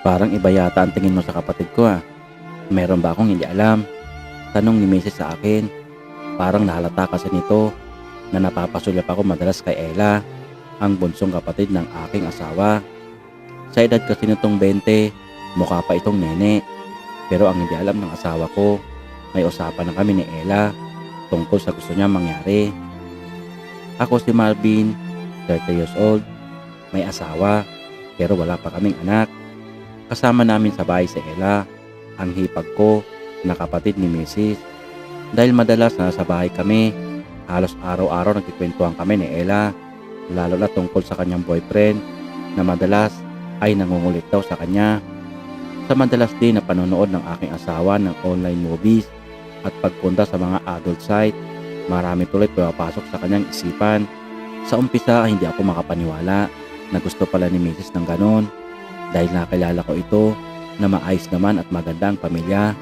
Parang iba yata ang tingin mo sa kapatid ko ah. Meron ba akong hindi alam? Tanong ni Mrs. sa akin. Parang nahalata kasi nito na napapasulyap ako madalas kay Ella, ang bunsong kapatid ng aking asawa. Sa edad kasi nitong 20, mukha pa itong nene. Pero ang hindi alam ng asawa ko, may usapan na kami ni Ella tungkol sa gusto niya mangyari. Ako si Marvin, 30 years old, may asawa, pero wala pa kaming anak. Kasama namin sa bahay si Ella, ang hipag ko na kapatid ni Mrs. Dahil madalas na nasa bahay kami, halos araw-araw nagkikwentuhan kami ni Ella, lalo na tungkol sa kanyang boyfriend na madalas ay nangungulit daw sa kanya. Sa madalas din na panonood ng aking asawa ng online movies at pagpunta sa mga adult site, marami tuloy pumapasok sa kanyang isipan. Sa umpisa ay hindi ako makapaniwala na gusto pala ni Mrs. ng ganon dahil nakilala ko ito na maayos naman at maganda ang pamilya.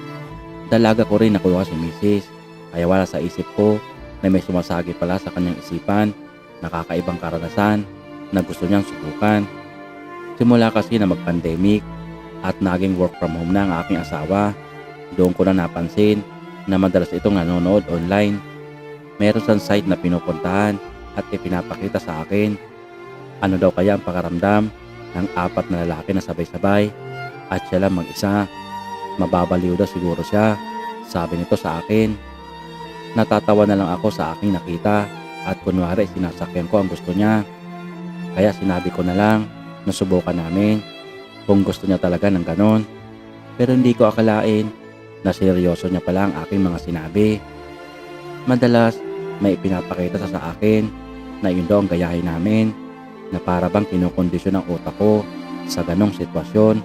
Dalaga ko rin nakuha si Mrs. Kaya wala sa isip ko na may sumasagi pala sa kanyang isipan, nakakaibang karanasan na gusto niyang subukan. Simula kasi na mag-pandemic at naging work from home na ang aking asawa, doon ko na napansin na madalas itong nanonood online. Meron siyang site na pinupuntahan at ipinapakita sa akin. Ano daw kaya ang pakaramdam ng 4 na lalaki na sabay-sabay at siya lang mag-isa. Mababaliw daw siguro siya, sabi nito sa akin. Natatawa na lang ako sa aking nakita at kunwari sinasakyan ko ang gusto niya. Kaya sinabi ko na lang na subukan namin kung gusto niya talaga ng ganon. Pero hindi ko akalain na seryoso niya pala ang aking mga sinabi. Madalas may ipinapakita sa akin na yun daw ang gayahin namin, na para bang kinukondisyon ang utak ko sa ganong sitwasyon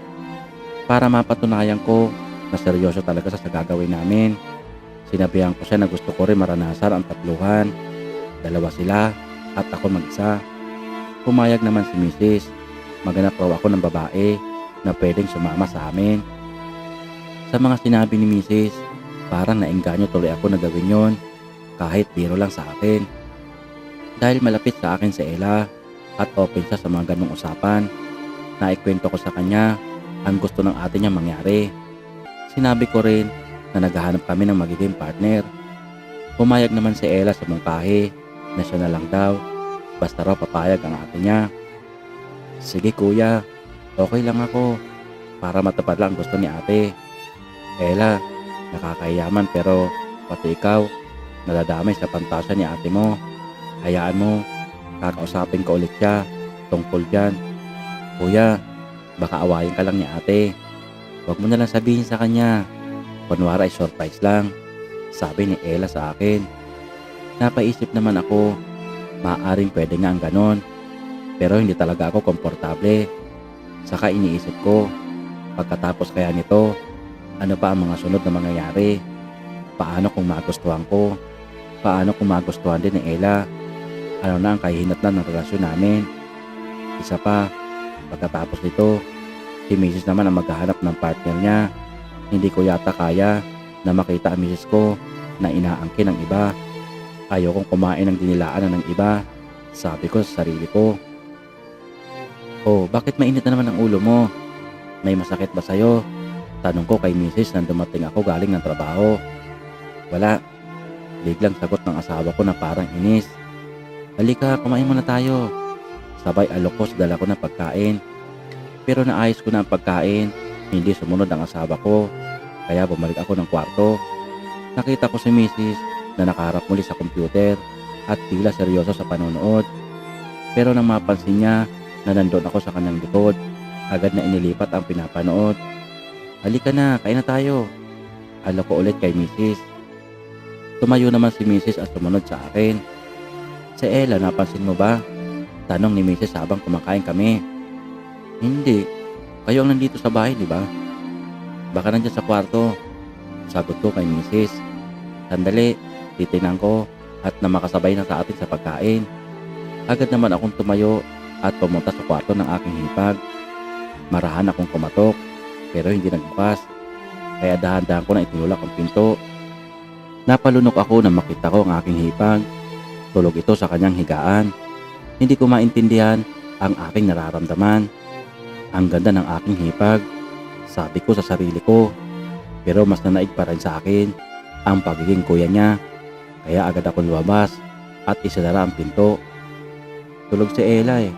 para mapatunayan ko na seryoso talaga sa gagawin namin. Sinabihan ko siya na gusto ko rin maranasan ang tatluhan. 2 sila at ako mag-isa. Pumayag naman si Mrs. Maghanap raw ako ng babae na pwedeng sumama sa amin. Sa mga sinabi ni Mrs., parang naengganyo tuloy ako na gawin yon kahit biro lang sa akin. Dahil malapit sa akin si Ella at open siya sa mga ganong usapan, naikwento ko sa kanya ang gusto ng ate niya mangyari. Sinabi ko rin na naghahanap kami ng magiging partner. Pumayag naman si Ella sa mungkahi na siya na lang daw, basta raw papayag ang ate niya. Sige kuya, okay lang ako para matupad lang ang gusto ni ate. Ella, nakakayaman pero pati ikaw nadadamay sa pantasya ni ate mo. Hayaan mo, kakausapin ko ulit siya tungkol dyan. Kuya, baka awayin ka lang ni ate. Huwag mo na lang sabihin sa kanya. Kunwari ay surprise lang, sabi ni Ella sa akin. Napaisip naman ako, maaaring pwede nga ang ganon, pero hindi talaga ako komportable. Saka iniisip ko, pagkatapos kaya nito, ano pa ang mga sunod na mangyayari? Paano kung magustuhan ko? Paano kung magustuhan din ni Ella? Ano na ang kahihinatnan ng relasyon namin? Isa pa, pagkatapos nito, si Mrs. naman ang maghahanap ng partner niya. Hindi ko yata kaya na makita ang Mrs. ko na inaangkin ng iba. Ayokong kumain ng dinilaan ng iba, sabi ko sa sarili ko. Oh, bakit mainit na naman ang ulo mo? May masakit ba sa'yo? Tanong ko kay Mrs. nang dumating ako galing ng trabaho. Wala. Biglang sagot ng asawa ko na parang inis. Halika, kumain muna tayo. Sabay alok ko sa dala ko ng pagkain. Pero naayos ko na ang pagkain, hindi sumunod ang asawa ko. Kaya bumalik ako ng kwarto. Nakita ko si Mrs. na nakaharap muli sa computer at tila seryoso sa panonood. Pero nang mapansin niya na nandun ako sa kanyang likod, agad na inilipat ang pinapanood. Halika na, kain na tayo. Alok ko ulit kay Mrs. Tumayo naman si Mrs. at sumunod sa akin. Si Ella, napansin mo ba? Tanong ni Mrs. habang kumakain kami. Hindi. Kayo ang nandito sa bahay, di ba? Baka nandiyan sa kwarto. Sagot ko kay Mrs. Sandali, titingnan ko at na makasabay na sa atin sa pagkain. Agad naman akong tumayo at pumunta sa kwarto ng aking hipag. Marahan akong kumatok pero hindi nagbukas. Kaya dahan-dahan ko na itinulak ang pinto. Napalunok ako na makita ko ang aking hipag. Tulog ito sa kanyang higaan. Hindi ko maintindihan ang aking nararamdaman. Ang ganda ng aking hipag, sabi ko sa sarili ko. Pero mas nanaig pa rin sa akin ang pagiging kuya niya. Kaya agad ako lumabas at isinara ang pinto. Tulog si Ella eh.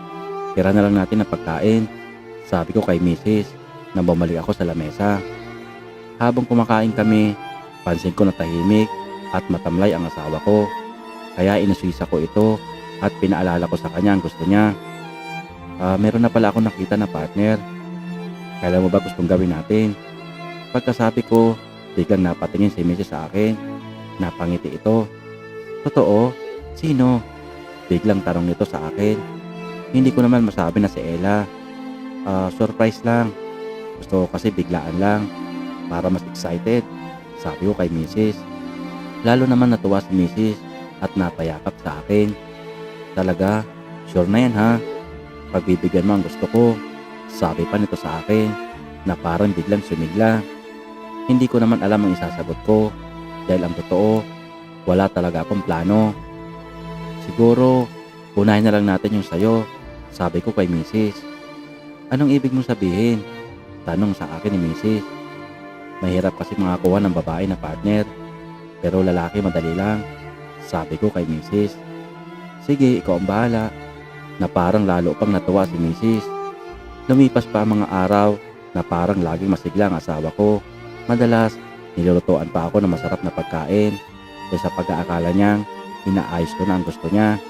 Tira na lang natin ang pagkain, sabi ko kay Mrs. na bumalik ako sa lamesa. Habang kumakain kami, pansin ko na tahimik at matamlay ang asawa ko. Kaya inusisa ko ito at pinaalala ko sa kanya ang gusto niya. Meron na pala akong nakita na partner. Kailan mo ba gustong gawin natin? Pagkasabi ko, biglang napatingin si Mrs. sa akin. Napangiti ito. Totoo? Sino? Biglang tanong nito sa akin. Hindi ko naman masabi na si Ella. Surprise lang. Gusto ko kasi biglaan lang para mas excited, sabi ko kay Mrs. Lalo naman natuwa si Mrs. at napayakap sa akin. Talaga? Sure na yan ha? Pagbibigyan mo ang gusto ko, sabi pa nito sa akin na parang biglang sumigla. Hindi ko naman alam ang isasagot ko dahil ang totoo, wala talaga akong plano. Siguro, unahin na lang natin yung sayo, sabi ko kay Mrs. Anong ibig mong sabihin? Tanong sa akin ni Mrs. Mahirap kasi makakuha ng babae na partner, pero lalaki madali lang, sabi ko kay Mrs. Sige, ikaw ang bahala, na parang lalo pang natuwa si Mrs. Lumipas pa ang mga araw na parang laging masigla ang asawa ko. Madalas, nilulutuan pa ako ng masarap na pagkain dahil sa pag-aakala niyang inaayos ko na ang gusto niya.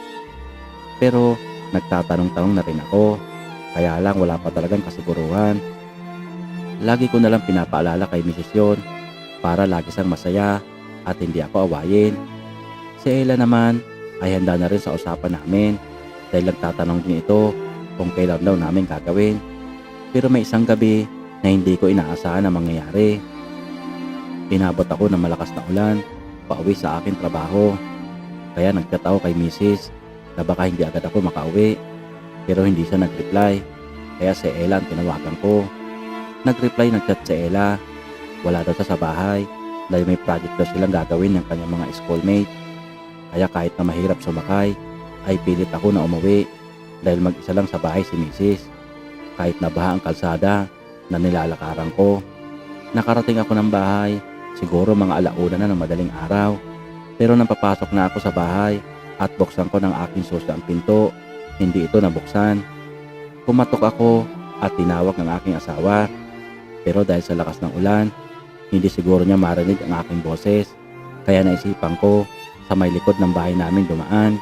Pero nagtatanong-tanong na rin ako, kaya lang wala pa talagang kasiguruhan. Lagi ko nalang pinapaalala kay Mrs. yon para lagi siyang masaya at hindi ako awayin. Si Ella naman ay handa na rin sa usapan namin dahil nagtatanong din ito kung kailan daw namin gagawin. Pero may isang gabi na hindi ko inaasahan na mangyayari. Inabot ako ng malakas na ulan pauwi sa aking trabaho. Kaya nagchat ako kay Mrs. na baka hindi agad ako makauwi. Pero hindi siya nag-reply. Kaya si Ella ang tinawagan ko. Nag-reply, nag-chat si Ella. Wala daw siya sa bahay dahil may project daw silang gagawin ng kanyang mga schoolmate. Kaya kahit na mahirap sumakay, ay pilit ako na umuwi dahil mag-isa lang sa bahay si Mrs. Kahit nabaha ang kalsada na nilalakaran ko. Nakarating ako ng bahay, siguro mga alauna na ng madaling araw. Pero nang papasok na ako sa bahay at buksan ko ng aking susi ang pinto, hindi ito nabuksan. Kumatok ako at tinawag ng aking asawa. Pero dahil sa lakas ng ulan, hindi siguro niya marinig ang aking boses. Kaya naisipan ko sa may likod ng bahay namin dumaan.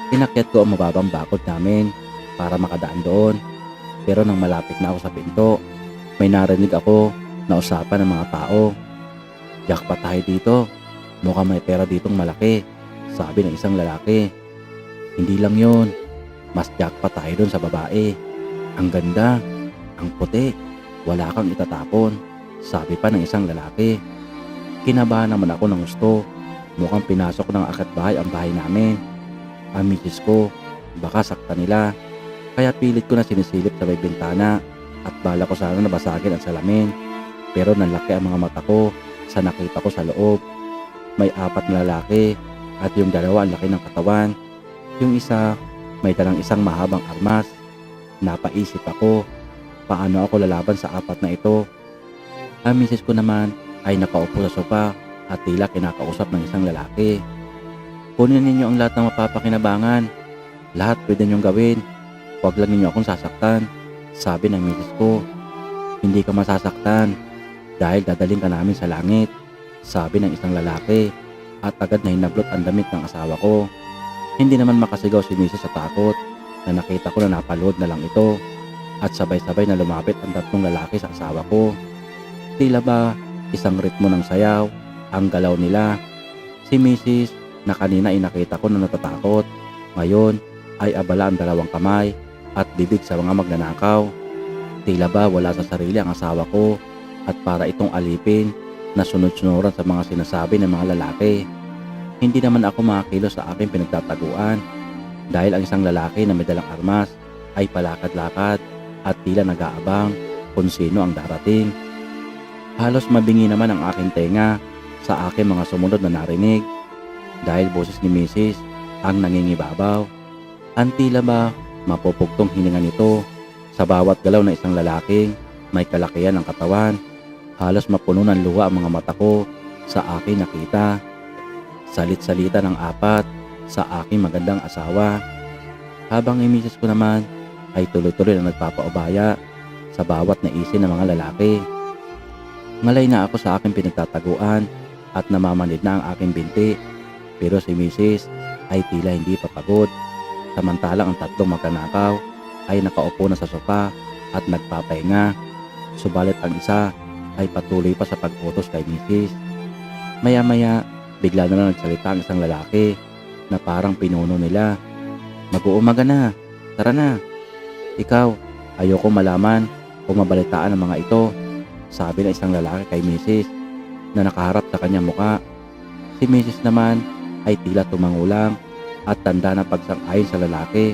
Inakyat ko ang mababang bakod namin para makadaan doon. Pero nang malapit na ako sa pinto, may narinig ako na usapan ng mga tao. Jackpot tayo dito. Mukhang may pera ditong malaki, sabi ng isang lalaki. Hindi lang yon, mas jackpot tayo doon sa babae. Ang ganda, ang puti, wala kang itatapon, sabi pa ng isang lalaki. Kinabahan naman ako ng gusto. Mukhang pinasok ng akatbahay ang bahay namin. Ang misis ko, baka sakta nila. Kaya pilit ko na sinisilip sa may bintana at bala ko sana nabasagin ang salamin. Pero nanlaki ang mga mata ko sa nakita ko sa loob. May 4 na lalaki at yung dalawa ang laki ng katawan. Yung isa, may dalang isang mahabang armas. Napaisip ako, paano ako lalaban sa 4 na ito? Ang misis ko naman ay nakaupo sa sopa at tila kinakausap ng isang lalaki. Kunin ninyo ang lahat ng mapapakinabangan. Lahat pwede niyong gawin. Huwag lang ninyo akong sasaktan, sabi ng misis ko. Hindi ka masasaktan dahil dadaling ka namin sa langit, sabi ng isang lalaki at agad na hinablot ang damit ng asawa ko. Hindi naman makasigaw si misis sa takot na nakita ko na napalood na lang ito at sabay-sabay na lumapit ang 3 lalaki sa asawa ko. Tila ba isang ritmo ng sayaw ang galaw nila. Si misis na kanina ay nakita ko na natatakot, ngayon ay abala ang 2 kamay at bibig sa mga magnanakaw. Tila ba wala sa sarili ang asawa ko at para itong alipin na sunod-sunuran sa mga sinasabi ng mga lalaki. Hindi naman ako makakilos sa aking pinagtataguan dahil ang isang lalaki na may dalang armas ay palakad-lakad at tila nag-aabang kung sino ang darating. Halos mabingi naman ang aking tenga sa aking mga sumunod na narinig dahil boses ni Mrs. ang nangingibabaw. Ang tila ba mapupugtong hininga nito sa bawat galaw na isang lalaking May kalakihan ng katawan. Halos mapuno ng luha ang mga mata ko sa aking nakita. Salit-salita ng apat sa aking magandang asawa. Habang yung misis ko naman ay tuloy-tuloy na nagpapaubaya sa bawat naisin ng mga lalaki. Ngalay na ako sa aking pinagtataguan at namamanid na ang aking binti. Pero si misis ay tila hindi papagod. Samantalang ang tatlong magnanakaw ay nakaupo na sa sofa at nagpapahinga. Subalit ang isa ay patuloy pa sa pag-utos kay misis. Maya-maya, bigla na lang nagsalita ang isang lalaki na parang pinuno nila. Mag-uumaga na, tara na. Ikaw, ayoko malaman kung mabalitaan ang mga ito, sabi ng isang lalaki kay misis na nakaharap sa kanyang muka. Si misis naman ay tila tumangulang at tanda na pagsang-ayon sa lalaki.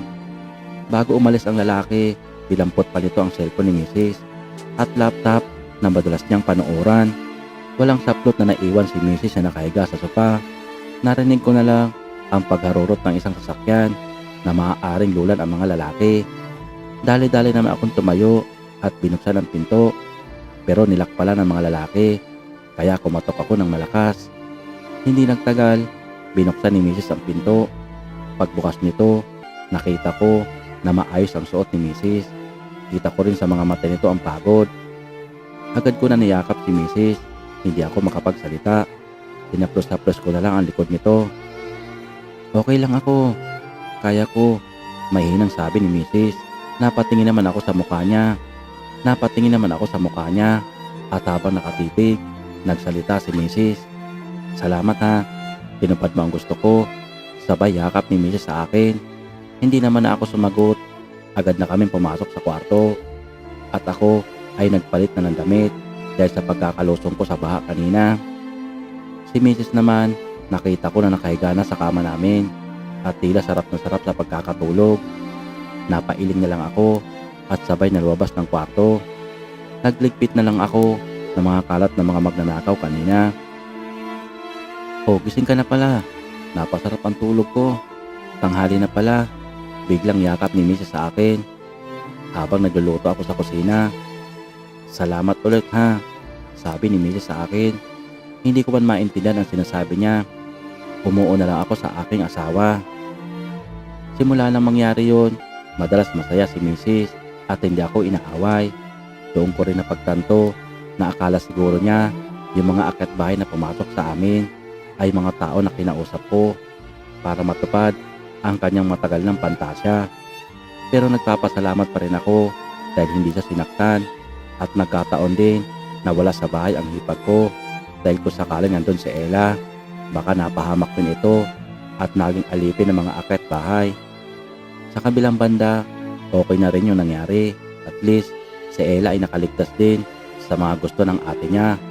Bago umalis ang lalaki, dilampot pa nito ang cellphone ni misis at laptop na madalas niyang panooran. Walang saplot na naiwan si misis na nakahiga sa sofa. Narinig ko na lang ang pagharurot ng isang sasakyan na maaaring lulan ang mga lalaki. Dali-dali naman akong tumayo at binuksan ang pinto, pero nilakpala ng mga lalaki, kaya kumatok ako ng malakas. Hindi nagtagal, binuksan ni misis ang pinto. Pagbukas nito, nakita ko na maayos ang suot ni misis. Kita ko rin sa mga mata nito ang pagod. Agad ko na niyakap si misis. Hindi ako makapagsalita. Tinaplos-taplos ko na lang ang likod nito. Okay lang ako. Kaya ko. Mahinang sabi ni misis. Napatingin naman ako sa mukha niya. At habang nakatitig, nagsalita si misis. Salamat ha. Tinupad mo ang gusto ko. Sabay yakap ni misis sa akin. Hindi naman na ako sumagot. Agad na kaming pumasok sa kwarto. At ako ay nagpalit na ng damit dahil sa pagkakalusong ko sa baha kanina. Si misis naman, nakita ko na nakahiga na sa kama namin at tila sarap na sarap sa pagkakatulog. Napailing na lang ako at sabay na lumabas ng kwarto. Nagligpit na lang ako ng mga kalat ng mga magnanakaw kanina. Oh, gising ka na pala. Napasarap ang tulog ko. Tanghali na pala. Biglang yakap ni misis sa akin habang nagluluto ako sa kusina. Salamat ulit ha, sabi ni misis sa akin. Hindi ko man maintindihan ang sinasabi niya. Umuo na lang ako sa aking asawa. Simula nang mangyari yon, madalas masaya si misis at hindi ako inaaway. Doon ko rin napagtanto na akala siguro niya yung mga akyat bahay na pumasok sa amin ay mga tao na kinausap ko para matupad ang kanyang matagal ng pantasya. Pero nagpapasalamat pa rin ako dahil hindi siya sinaktan at nagkataon din na wala sa bahay ang hipag ko dahil kung sakaling nandun si Ella, baka napahamak din ito at naging alipin ng mga akyat bahay. Sa kabilang banda, okay na rin yung nangyari. At least, si Ella ay nakaligtas din sa mga gusto ng ate niya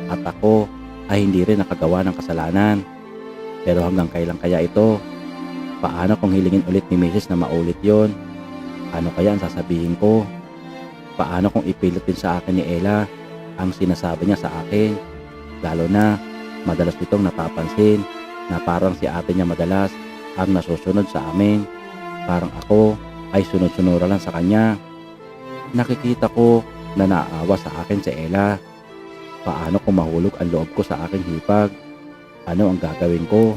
at ako ay hindi rin nakagawa ng kasalanan. Pero hanggang kailan kaya ito? Paano kung hilingin ulit ni misis na maulit yon? Ano kaya ang sasabihin ko? Paano kung ipilit din sa akin ni Ella ang sinasabi niya sa akin? Lalo na madalas itong napapansin na parang si ate niya madalas ang nasusunod sa amin. Parang ako ay sunod-sunura lang sa kanya. Nakikita ko na naawa sa akin si Ella. Paano kung mahulog ang loob ko sa aking hipag? Ano ang gagawin ko?